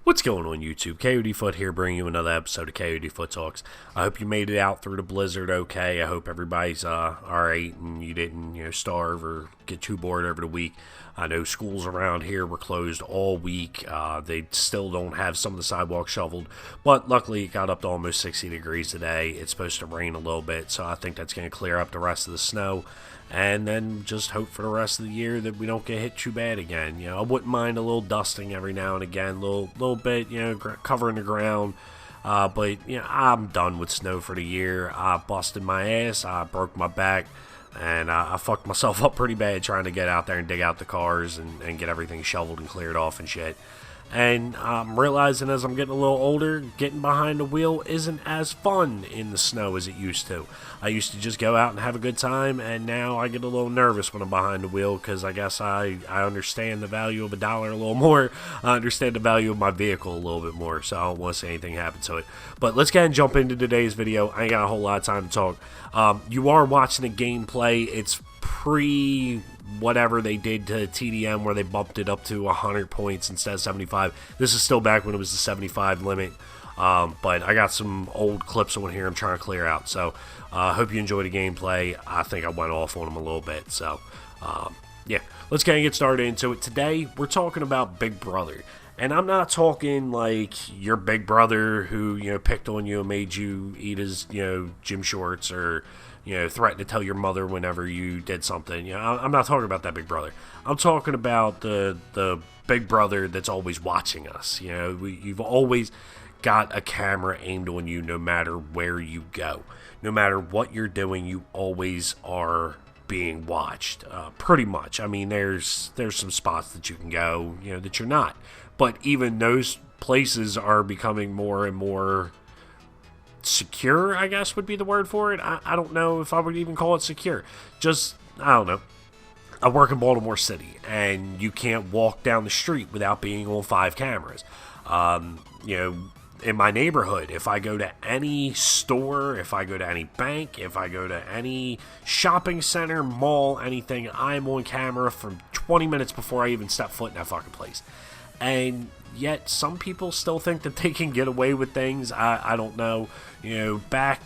What's going on YouTube? K0Ot here bringing you another episode of K0Ot Talks. I hope you made it out through the blizzard okay. I hope everybody's alright and you didn't starve or get too bored over the week. I know schools around here were closed all week. They still don't have some of the sidewalks shoveled, but luckily it got up to almost 60 degrees today. It's supposed to rain a little bit, so I think that's going to clear up the rest of the snow. And then just hope for the rest of the year that we don't get hit too bad again. I wouldn't mind a little dusting every now and again, little bit, covering the ground. But I'm done with snow for the year. I busted my ass, I broke my back, and I fucked myself up pretty bad trying to get out there and dig out the cars and get everything shoveled and cleared off and shit. And I'm realizing as I'm getting a little older, getting behind the wheel isn't as fun in the snow as it used to. I used to just go out and have a good time, and now I get a little nervous when I'm behind the wheel because I guess I understand the value of a dollar a little more. I understand the value of my vehicle a little bit more, so I don't want to see anything happen to it. But let's go ahead and jump into today's video. I ain't got a whole lot of time to talk. You are watching the gameplay. It's whatever they did to TDM where they bumped it up to 100 points instead of 75. This is still back when it was the 75 limit, but I got some old clips on here I'm trying to clear out, so I hope you enjoy the gameplay. I think I went off on them a little bit, so yeah, let's get started into it. Today we're talking about Big Brother, and I'm not talking like your big brother who picked on you and made you eat his gym shorts, or threaten to tell your mother whenever you did something. I'm not talking about that big brother. I'm talking about the big brother that's always watching us. You've always got a camera aimed on you no matter where you go. No matter what you're doing, you always are being watched, pretty much. I mean, there's some spots that you can go, that you're not. But even those places are becoming more and more secure, I guess would be the word for it. I don't know if I would even call it secure. Just, I don't know. I work in Baltimore City, and you can't walk down the street without being on 5 cameras. In my neighborhood, if I go to any store, if I go to any bank, if I go to any shopping center, mall, anything, I'm on camera from 20 minutes before I even step foot in that fucking place. And yet some people still think that they can get away with things. I don't know. Back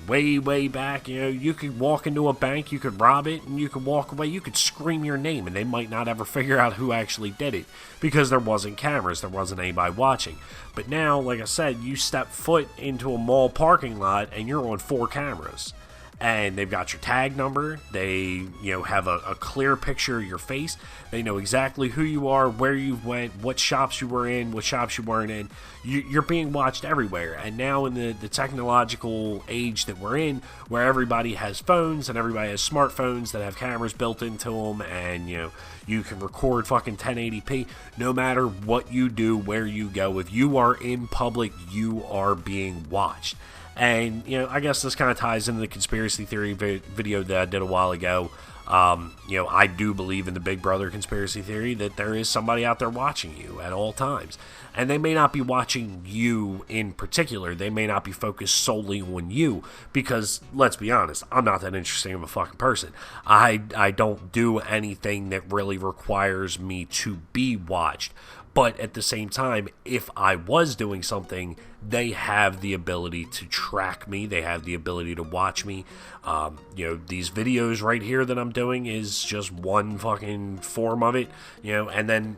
way back, you could walk into a bank, you could rob it, and you could walk away, you could scream your name, and they might not ever figure out who actually did it because there wasn't cameras, there wasn't anybody watching. But now, like I said, you step foot into a mall parking lot and you're on 4 cameras. And they've got your tag number. They, have a clear picture of your face. They know exactly who you are, where you went, what shops you were in, what shops you weren't in. You're being watched everywhere. And now in the technological age that we're in, where everybody has phones and everybody has smartphones that have cameras built into them, and you can record fucking 1080p. No matter what you do, where you go, if you are in public, you are being watched. And, I guess this kind of ties into the conspiracy theory video that I did a while ago. I do believe in the Big Brother conspiracy theory that there is somebody out there watching you at all times. And they may not be watching you in particular. They may not be focused solely on you because, let's be honest, I'm not that interesting of a fucking person. I don't do anything that really requires me to be watched. But at the same time, if I was doing something, they have the ability to track me. They have the ability to watch me. These videos right here that I'm doing is just one fucking form of it. And then,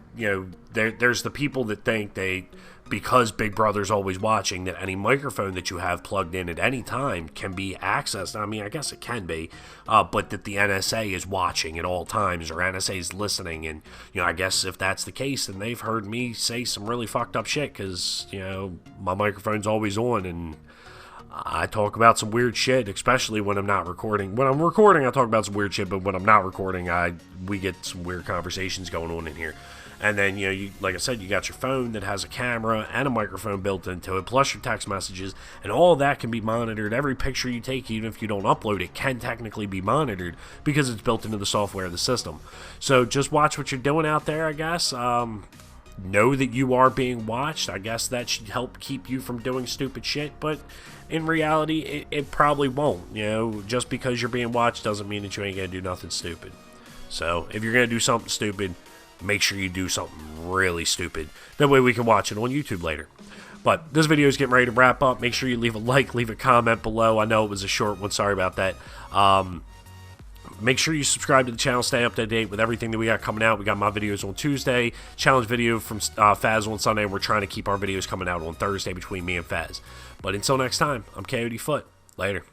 there's the people that think because Big Brother's always watching, that any microphone that you have plugged in at any time can be accessed. I mean, I guess it can be, but that the NSA is watching at all times, or NSA is listening. And, I guess if that's the case, then they've heard me say some really fucked up shit because, my microphone's always on and I talk about some weird shit, especially when I'm not recording. When I'm recording, I talk about some weird shit, but when I'm not recording, we get some weird conversations going on in here. And then, like I said, you got your phone that has a camera and a microphone built into it, plus your text messages, and all of that can be monitored. Every picture you take, even if you don't upload it, can technically be monitored because it's built into the software of the system. So just watch what you're doing out there, I guess. Know that you are being watched. I guess that should help keep you from doing stupid shit, but in reality, it probably won't. Just because you're being watched doesn't mean that you ain't gonna do nothing stupid. So if you're gonna do something stupid, make sure you do something really stupid. That way we can watch it on YouTube later. But this video is getting ready to wrap up. Make sure you leave a like, leave a comment below. I know it was a short one. Sorry about that. Make sure you subscribe to the channel. Stay up to date with everything that we got coming out. We got my videos on Tuesday. Challenge video from Faz on Sunday. We're trying to keep our videos coming out on Thursday between me and Faz. But until next time, I'm KoD Foot. Later.